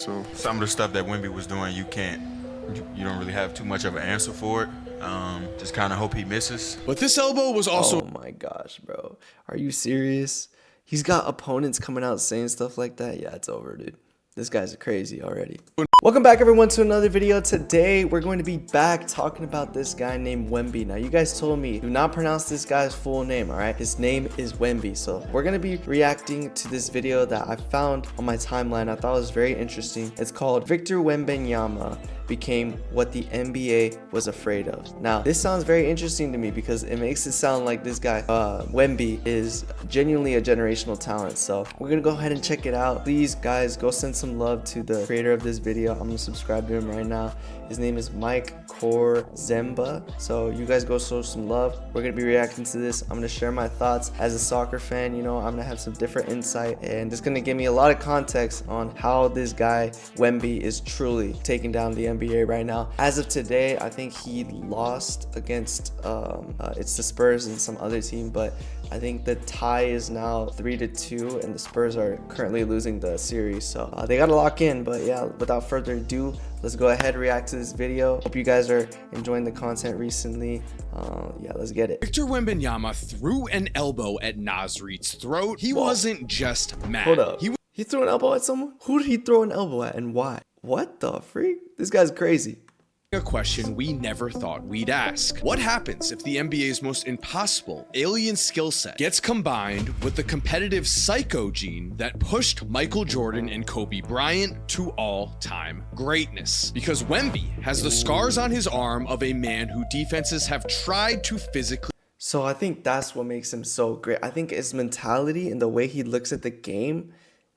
So some of the stuff that Wemby was doing, you don't really have too much of an answer for it. Just kind of hope he misses. But this elbow was also... Oh my gosh, bro. Are you serious? He's got opponents coming out saying stuff like that? Yeah, it's over, dude. This guy's crazy already. Welcome back, everyone, to another video. Today, we're going to be back talking about this guy named Wemby. Now, you guys told me, do not pronounce this guy's full name, all right? His name is Wemby. So, we're going to be reacting to this video that I found on my timeline. I thought it was very interesting. It's called Victor Wembanyama Became What the NBA Was Afraid Of. Now, this sounds very interesting to me because it makes it sound like this guy, Wemby, is genuinely a generational talent. So, we're going to go ahead and check it out. Please, guys, go send some love to the creator of this video. I'm gonna subscribe to him right now. His name is Mike Korzemba. So you guys go show some love. We're gonna be reacting to this. I'm gonna share my thoughts as a soccer fan. You know, I'm gonna have some different insight, and it's gonna give me a lot of context on how this guy Wemby is truly taking down the NBA right now. As of today, I think he lost against it's the Spurs and some other team, but I think the tie is now 3-2, and the Spurs are currently losing the series. So they gotta lock in. But yeah, without further ado, let's go ahead and react to this video. Hope you guys are enjoying the content recently. Yeah, let's get it. Victor Wembanyama threw an elbow at Nasri's throat. He wasn't just mad. Hold up. He threw an elbow at someone? Who did he throw an elbow at and why? What the freak? This guy's crazy. A question we never thought we'd ask. What happens if the NBA's most impossible alien skill set gets combined with the competitive psycho gene that pushed Michael Jordan and Kobe Bryant to all-time greatness? Because Wemby has the scars on his arm of a man who defenses have tried to physically... So I think that's what makes him so great. I think his mentality and the way he looks at the game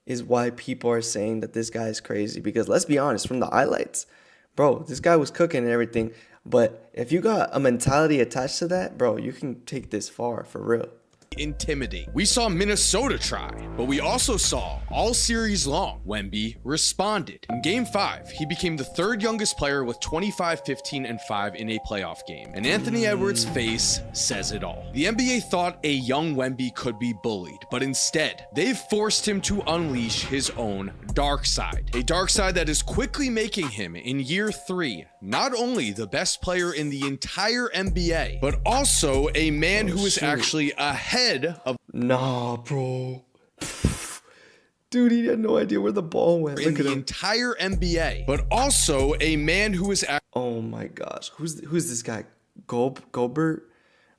is why people are saying that this guy is crazy. Because let's be honest, from the highlights, bro, this guy was cooking and everything, but if you got a mentality attached to that, bro, you can take this far, for real. Intimidate. We saw Minnesota try, but we also saw all series long Wemby responded. In game 5, he became the third youngest player with 25, 15, and 5 in a playoff game. And Anthony Edwards' face says it all. The NBA thought a young Wemby could be bullied, but instead, they've forced him to unleash his own dark side. A dark side that is quickly making him, in year 3, not only the best player in the entire NBA, but also a man who is actually ahead of... Nah, bro. Dude, he had no idea where the ball went. In the entire NBA, but also a man who is... Oh my gosh. Who's this guy? Gobert?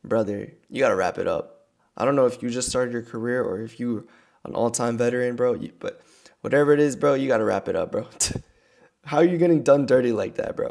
Brother, you gotta wrap it up. I don't know if you just started your career or if you an all-time veteran, bro, but whatever it is, bro, you gotta wrap it up, bro. How are you getting done dirty like that, bro?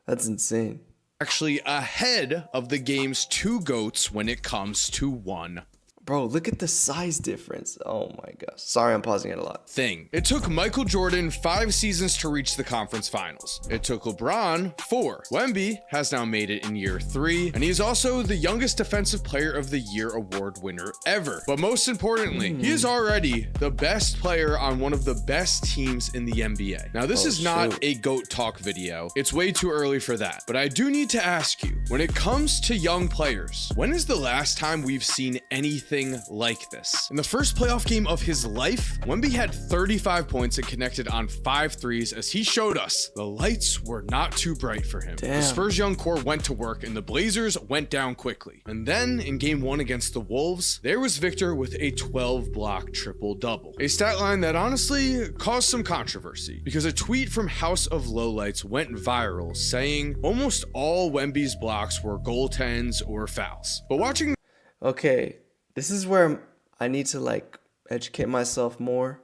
That's insane. Actually ahead of the game's 2 GOATs when it comes to one. Bro, look at the size difference. Oh my gosh. Sorry, I'm pausing it a lot. It took Michael Jordan 5 seasons to reach the conference finals. It took LeBron 4. Wemby has now made it in year 3, and he's also the youngest defensive player of the year award winner ever. But most importantly, he is already the best player on one of the best teams in the NBA. Now, this is not a GOAT talk video. It's way too early for that. But I do need to ask you, when it comes to young players, when is the last time we've seen anything like this? In the first playoff game of his life, Wemby had 35 points and connected on 5 threes as he showed us the lights were not too bright for him. The Spurs young core went to work and the Blazers went down quickly. And then in game 1 against the Wolves, there was Victor with a 12-block triple-double. A stat line that honestly caused some controversy because a tweet from House of Lowlights went viral saying almost all Wemby's blocks were goaltends or fouls. But watching... Okay. This is where I need to like educate myself more,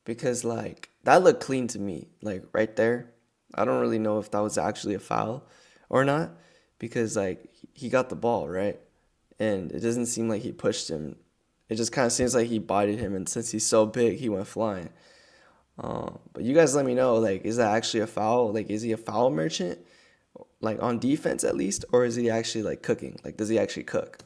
because like that looked clean to me, like right there. I don't really know if that was actually a foul or not, because like he got the ball, right? And it doesn't seem like he pushed him. It just kind of seems like he bited him, and since he's so big, he went flying. But you guys let me know, like, is that actually a foul? Like, is he a foul merchant, like on defense at least, or is he actually like cooking? Like, does he actually cook?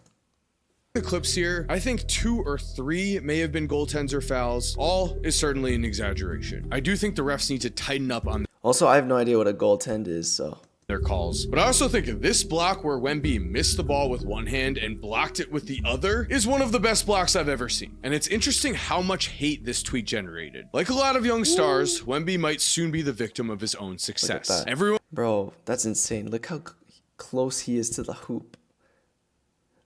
The clips here, I think 2 or 3 may have been goaltends or fouls. All is certainly an exaggeration. I do think the refs need to tighten up on... Also, I have no idea what a goaltend is, so their calls. But I also think this block where Wemby missed the ball with one hand and blocked it with the other is one of the best blocks I've ever seen. And it's interesting how much hate this tweet generated. Like a lot of young stars, Wemby might soon be the victim of his own success. Everyone, bro, that's insane. Look how close he is to the hoop.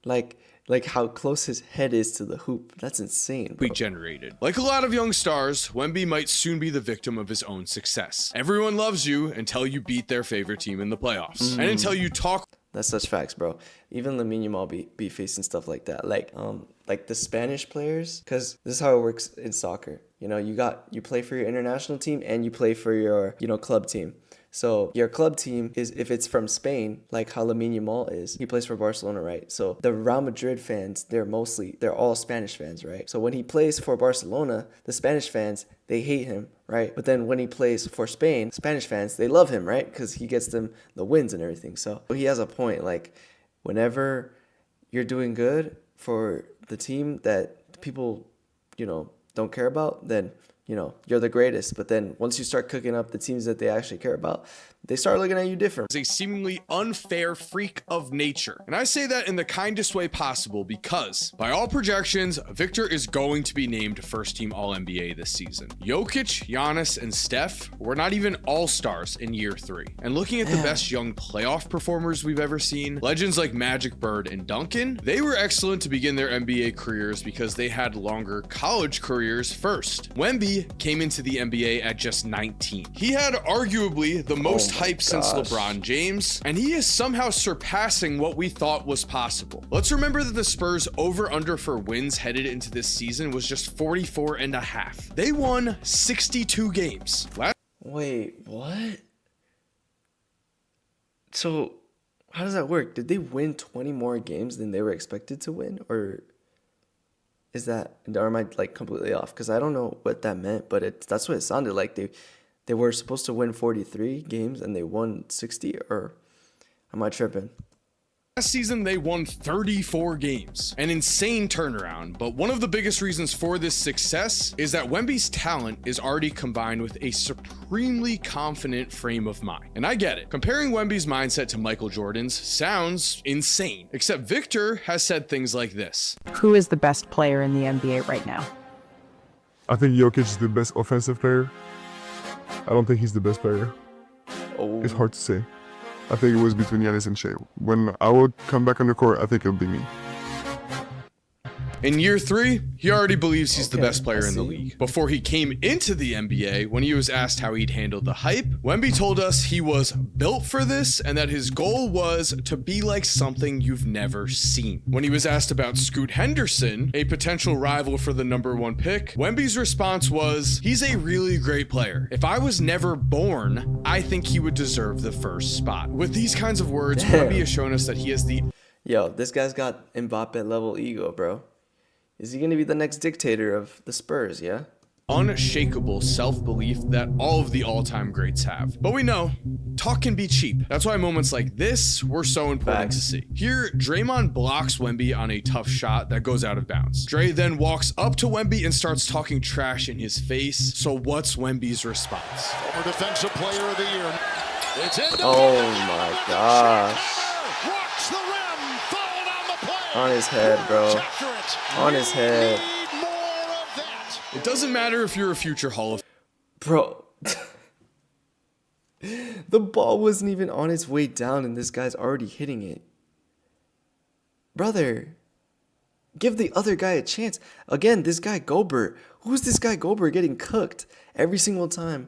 Like how close his head is to the hoop. That's insane, bro. Generated. Like a lot of young stars, Wemby might soon be the victim of his own success. Everyone loves you until you beat their favorite team in the playoffs. And until you talk. That's such facts, bro. Even Lamine Yamal be facing stuff like that. Like the Spanish players, because this is how it works in soccer. You know, you play for your international team and you play for your, club team. So your club team is, if it's from Spain, like how Lamine Yamal is, he plays for Barcelona, right? So the Real Madrid fans, they're all Spanish fans, right? So when he plays for Barcelona, the Spanish fans, they hate him, right? But then when he plays for Spain, Spanish fans, they love him, right? Because he gets them the wins and everything. So he has a point. Like, whenever you're doing good for the team that people, don't care about, then you're the greatest. But then once you start cooking up the teams that they actually care about, they start looking at you different. Is a seemingly unfair freak of nature. And I say that in the kindest way possible because, by all projections, Victor is going to be named first team All-NBA this season. Jokic, Giannis, and Steph were not even all-stars in year 3. And looking at the best young playoff performers we've ever seen, legends like Magic, Bird, and Duncan, they were excellent to begin their NBA careers because they had longer college careers first. Wemby came into the NBA at just 19. He had arguably the most hype since LeBron James, and he is somehow surpassing what we thought was possible. Let's remember that the Spurs over-under for wins headed into this season was just 44.5. They won 62 games. Wait, what? So how does that work? Did they win 20 more games than they were expected to win? Or am I like completely off? Because I don't know what that meant, but that's what it sounded like. They were supposed to win 43 games and they won 60, or am I tripping? Last season, they won 34 games. An insane turnaround, but one of the biggest reasons for this success is that Wemby's talent is already combined with a supremely confident frame of mind. And I get it. Comparing Wemby's mindset to Michael Jordan's sounds insane, except Victor has said things like this. Who is the best player in the NBA right now? I think Jokic is the best offensive player. I don't think he's the best player. Oh. It's hard to say. I think it was between Giannis and Shea. When I would come back on the court, I think it'll be me. In year 3, he already believes he's the best player in the league. Before he came into the NBA, when he was asked how he'd handle the hype, Wemby told us he was built for this and that his goal was to be like something you've never seen. When he was asked about Scoot Henderson, a potential rival for the #1 pick, Wemby's response was, he's a really great player. If I was never born, I think he would deserve the first spot. With these kinds of words, Wemby has shown us that he has the... Yo, this guy's got Mbappe level ego, bro. Is he going to be the next dictator of the Spurs, yeah? Unshakable self-belief that all of the all-time greats have. But we know, talk can be cheap. That's why moments like this were so important to see. Here, Draymond blocks Wemby on a tough shot that goes out of bounds. Dre then walks up to Wemby and starts talking trash in his face. So what's Wemby's response? Former defensive player of the year. It's into Oh my gosh. Walks the rim, fouled on the play. On his head, bro. On his head. Need more of that. It doesn't matter if you're a future Hall of Bro. The ball wasn't even on its way down and this guy's already hitting it. Brother, give the other guy a chance. Again, this guy Gobert. Who's this guy Gobert getting cooked every single time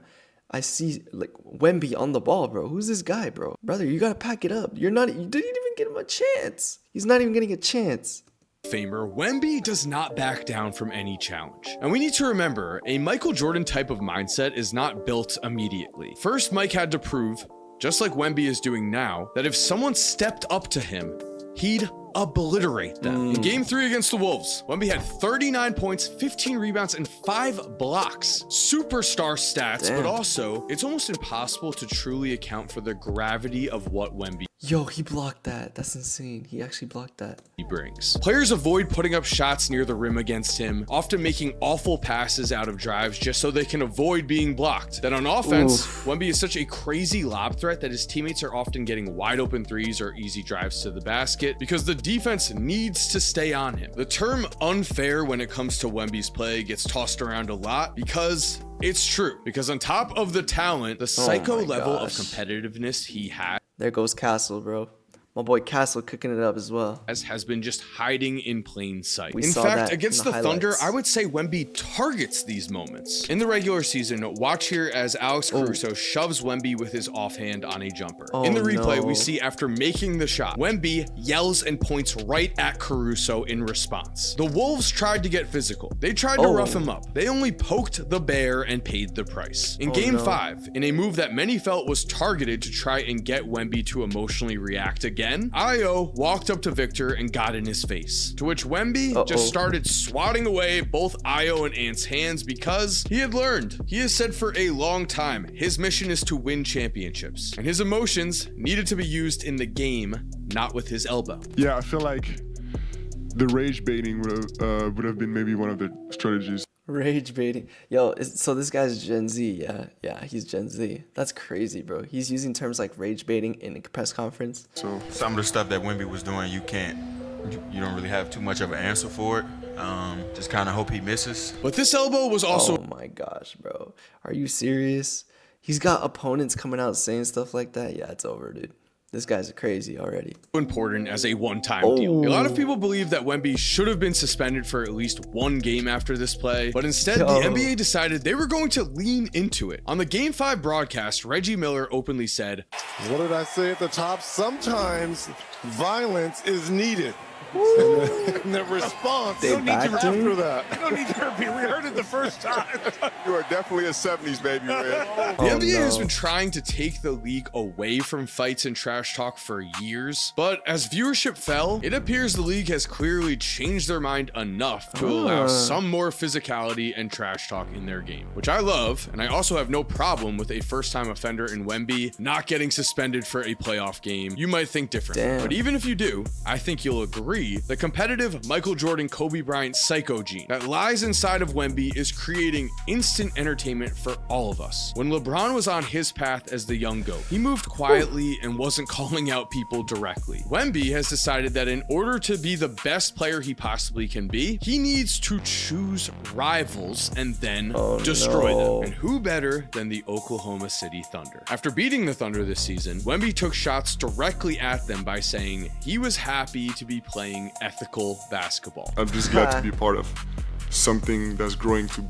I see like Wemby on the ball, bro? Who's this guy, bro? Brother, you gotta pack it up. You didn't even give him a chance. He's not even getting a chance. Famer, Wemby does not back down from any challenge. And we need to remember, a Michael Jordan type of mindset is not built immediately. First, Mike had to prove, just like Wemby is doing now, that if someone stepped up to him, he'd obliterate them. In game 3 against the Wolves, Wemby had 39 points, 15 rebounds, and 5 blocks. Superstar stats, but also, it's almost impossible to truly account for the gravity of what Wemby. Yo, he blocked that. That's insane. He actually blocked that. He brings. Players avoid putting up shots near the rim against him, often making awful passes out of drives just so they can avoid being blocked. Then on offense, Wemby is such a crazy lob threat that his teammates are often getting wide open threes or easy drives to the basket because the defense needs to stay on him. The term unfair when it comes to Wemby's play gets tossed around a lot because it's true. Because on top of the talent, the psycho level of competitiveness he has, there goes Castle, bro. My boy Castle cooking it up as well. Has been just hiding in plain sight. We In saw fact, that against in the the Thunder, highlights. I would say Wemby targets these moments. In the regular season, watch here as Alex Caruso shoves Wemby with his offhand on a jumper. In the replay, we see after making the shot, Wemby yells and points right at Caruso in response. The Wolves tried to get physical. They tried to rough him up. They only poked the bear and paid the price. In Game 5, in a move that many felt was targeted to try and get Wemby to emotionally react again, Io walked up to Victor and got in his face, to which Wemby just started swatting away both Io and Ant's hands because he had learned. He has said for a long time his mission is to win championships, and his emotions needed to be used in the game, not with his elbow. Yeah, I feel like the rage baiting would have been maybe one of the strategies. Rage baiting. Yo, so this guy's Gen Z. Yeah, he's Gen Z. That's crazy, bro. He's using terms like rage baiting in a press conference. So Some of the stuff that Wemby was doing, you don't really have too much of an answer for it. Just kind of hope he misses. But this elbow was also Oh my gosh, bro. Are you serious? He's got opponents coming out saying stuff like that. Yeah, it's over, dude. This guy's crazy already. important as a one-time deal. A lot of people believe that Wemby should have been suspended for at least one game after this play, but instead the NBA decided they were going to lean into it. On the Game 5 broadcast, Reggie Miller openly said, What did I say at the top? Sometimes violence is needed. And the response, They backed him? after that. You don't need therapy. We heard it the first time. you are definitely a 70s baby, Red. The NBA has been trying to take the league away from fights and trash talk for years, but as viewership fell, it appears the league has clearly changed their mind enough to allow some more physicality and trash talk in their game, which I love, and I also have no problem with a first-time offender in Wemby not getting suspended for a playoff game. You might think differently, but even if you do, I think you'll agree the competitive Michael Jordan, Kobe Bryant psycho gene that lies inside of Wemby is creating instant entertainment for all of us. When LeBron was on his path as the young GOAT, he moved quietly and wasn't calling out people directly. Wemby has decided that in order to be the best player he possibly can be, he needs to choose rivals and then destroy them. And who better than the Oklahoma City Thunder? After beating the Thunder this season, Wemby took shots directly at them by saying he was happy to be playing ethical basketball. I'm just glad to be part of something that's growing to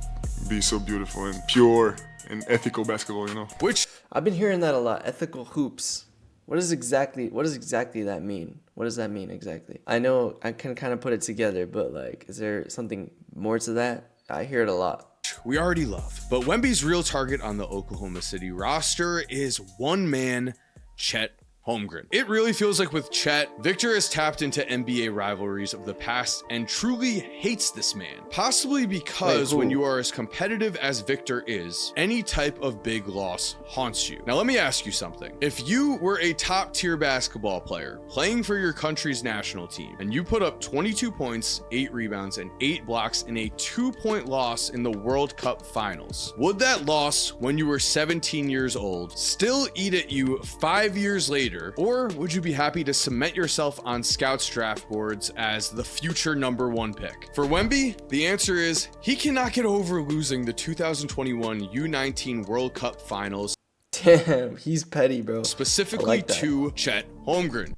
be so beautiful and pure and ethical basketball, you know? Which I've been hearing that a lot. Ethical hoops. What does exactly that mean? What does that mean exactly? I know I can kind of put it together, but like, is there something more to that? I hear it a lot. we already love. But Wemby's real target on the Oklahoma City roster is one man, Chet Holmgren. It really feels like with Chet, Victor has tapped into NBA rivalries of the past and truly hates this man. Possibly because when you are as competitive as Victor is, any type of big loss haunts you. Now let me ask you something. If you were a top tier basketball player playing for your country's national team and you put up 22 points, 8 rebounds, and 8 blocks in a 2-point loss in the World Cup Finals, would that loss when you were 17 years old still eat at you 5 years later? Or would you be happy to cement yourself on scouts draft boards as the future #1 pick? For Wemby, the answer is he cannot get over losing the 2021 U19 World Cup Finals. Damn, he's petty, bro. Specifically to Chet Holmgren.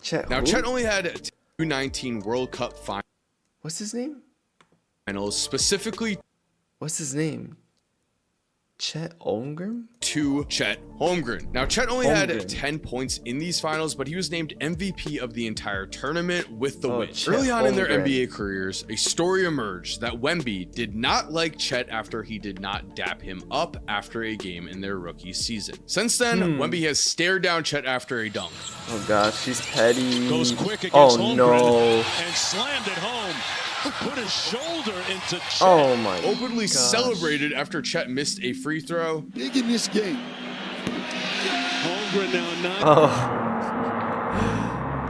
Chet, now, who? Chet only had U19 World Cup What's his name? Finals, specifically What's his name? Chet Holmgren? to Chet Holmgren. Now, Chet only had 10 points in these finals, but he was named MVP of the entire tournament with the win. Chet Early on in their Holmgren. NBA careers, a story emerged that Wemby did not like Chet after he did not dap him up after a game in their rookie season. Since then, Wemby has stared down Chet after a dunk. Oh gosh, he's petty. Goes quick against Oh Holmgren no. and slammed it home. Put his shoulder into Chet. Oh my Openly gosh. celebrated after Chet missed a free throw. Big in this game. Holmgren now not. Oh.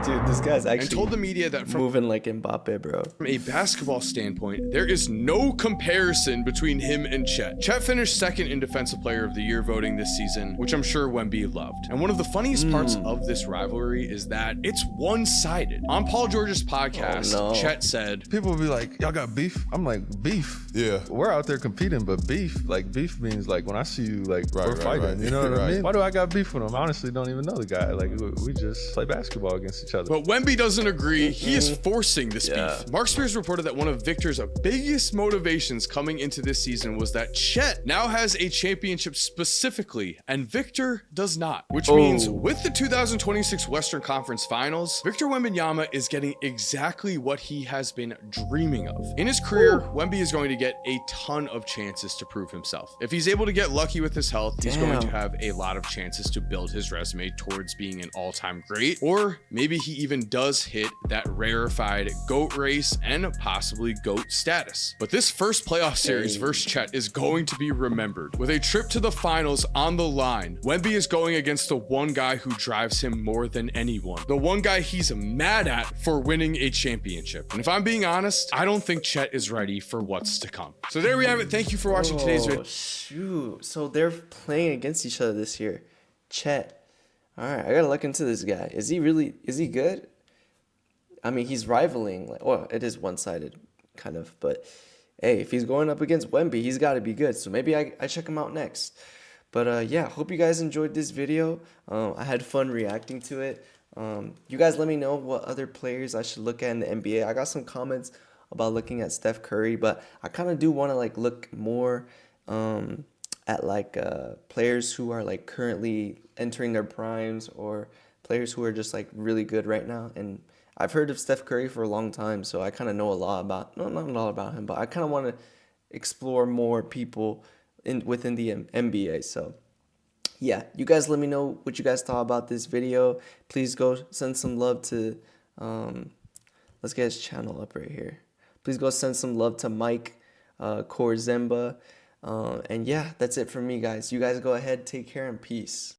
Dude, this guy's actually and told the media that from moving like Mbappe, bro. a basketball standpoint, there is no comparison between him and Chet. Chet finished second in Defensive Player of the Year voting this season, which I'm sure Wemby loved. And one of the funniest parts of this rivalry is that it's one-sided. On Paul George's podcast, Oh, no. Chet said, People will be like, y'all got beef? I'm like, beef? Yeah. We're out there competing, but beef means like when I see you, like we're right, fighting. right. You know what I Right. mean? Why do I got beef with him? I honestly don't even know the guy. Like we just play basketball against each other. but Wemby doesn't agree. He is forcing this beef. Mark Spears reported that one of Victor's biggest motivations coming into this season was that Chet now has a championship specifically, and Victor does not. Which means with the 2026 Western Conference Finals, Victor Wembanyama is getting exactly what he has been dreaming of. In his career, Wemby is going to get a ton of chances to prove himself. If he's able to get lucky with his health, he's going to have a lot of chances to build his resume towards being an all-time great, or maybe he even does hit that rarefied GOAT race and possibly GOAT status. But this first playoff series versus Chet is going to be remembered. With a trip to the finals on the line, Wemby is going against the one guy who drives him more than anyone, the one guy he's mad at for winning a championship. And if I'm being honest, I don't think Chet is ready for what's to come. So there we have it. Thank you for watching today's video. Shoot. So they're playing against each other this year. Chet. All right, I gotta look into this guy. Is he good? I mean, he's rivaling. Well, it is one-sided, kind of. But hey, if he's going up against Wemby, he's got to be good. So maybe I check him out next. But yeah, hope you guys enjoyed this video. I had fun reacting to it. You guys let me know what other players I should look at in the NBA. I got some comments about looking at Steph Curry, but I kind of do want to like look more at like players who are like currently entering their primes, or players who are just like really good right now. And I've heard of Steph Curry for a long time, so I kind of know a lot about, not a lot about him, but I kind of want to explore more people within the NBA. So yeah, you guys let me know what you guys thought about this video. Please go send some love to, let's get his channel up right here. Please go send some love to Mike Korzemba. And yeah, that's it from me, guys. You guys go ahead, take care, and peace.